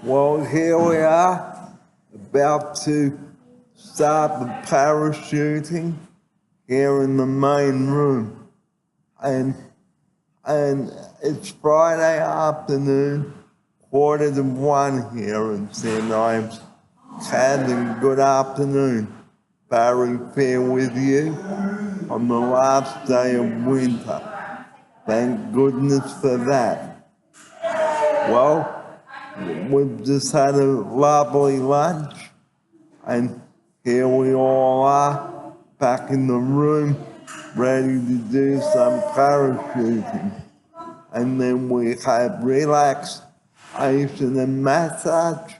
Well, here we are, about to start the parachuting here in the main room. And it's Friday afternoon, 1:45 here in St. Ives. Chad, and good afternoon. Barry here with you on the last day of winter. Thank goodness for that. Well, we've just had a lovely lunch, and here we all are, back in the room, ready to do some parachuting. And then we have relaxation and massage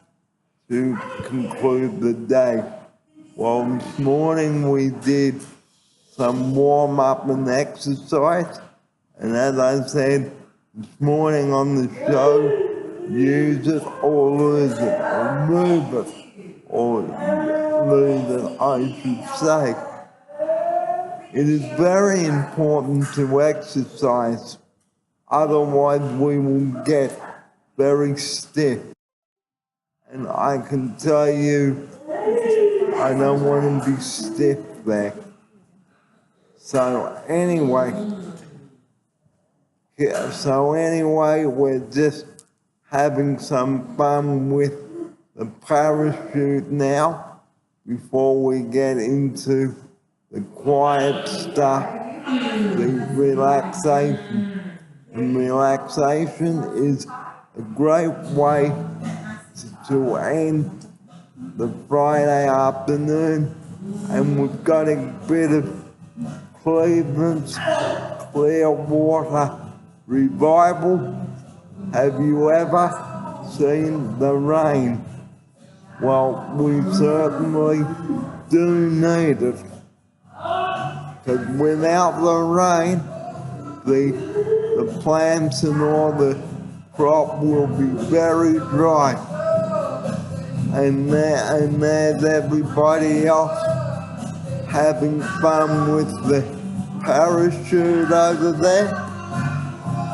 to conclude the day. Well, this morning we did some warm-up and exercise, and as I said this morning on the show, use it or lose it, or move it or lose it, I should say. It is very important to exercise, otherwise we will get very stiff. And I can tell you, I don't want to be stiff there. So anyway, we're just having some fun with the parachute now before we get into the quiet stuff, the relaxation. And relaxation is a great way to end the Friday afternoon, and we've got a bit of Cleveland's Clearwater revival. Have you ever seen the rain? Well, we certainly do need it, because without the rain, the plants and all the crop will be very dry. And there's everybody else having fun with the parachute over there.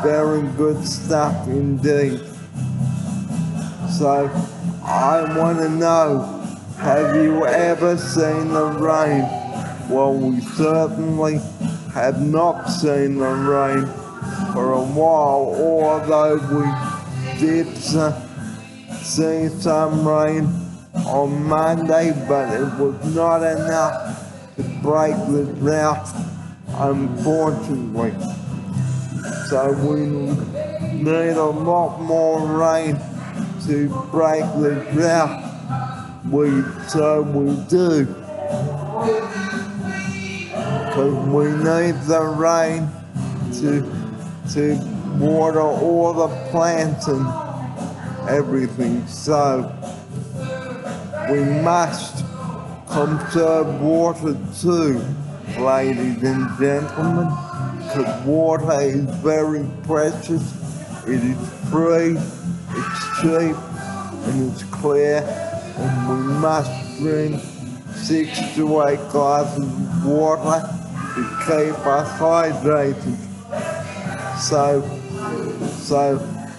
Very good stuff indeed. So I want to know, have you ever seen the rain? Well, we certainly have not seen the rain for a while, although we did see some rain on Monday, but it was not enough to break the drought, unfortunately. So we need a lot more rain to break the drought. So we do. Because we need the rain to water all the plants and everything. So we must conserve water too, ladies and gentlemen, because water is very precious. It is free, it's cheap, and it's clear, and we must drink 6 to 8 glasses of water to keep us hydrated. So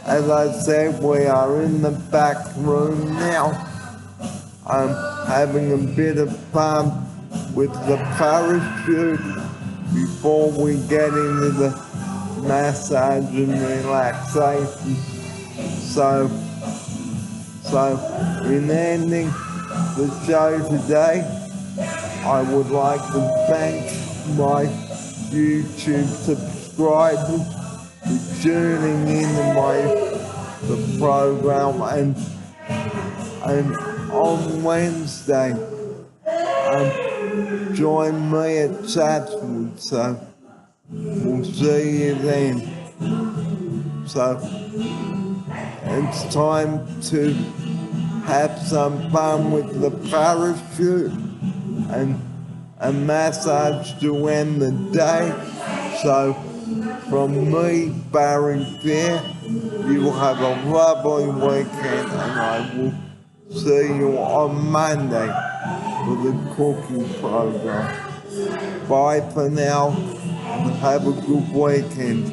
as I said, we are in the back room now. I'm having a bit of fun with the parachute before we get into the massage and relaxation. So in ending the show today, I would like to thank my YouTube subscribers for tuning in to the program, and on Wednesday join me at Chatswood, so we'll see you then. So it's time to have some fun with the parachute and a massage to end the day. So from me, Barry Fair, you will have a lovely weekend, and I will see you on Monday for the cooking program. Bye for now, and have a good weekend.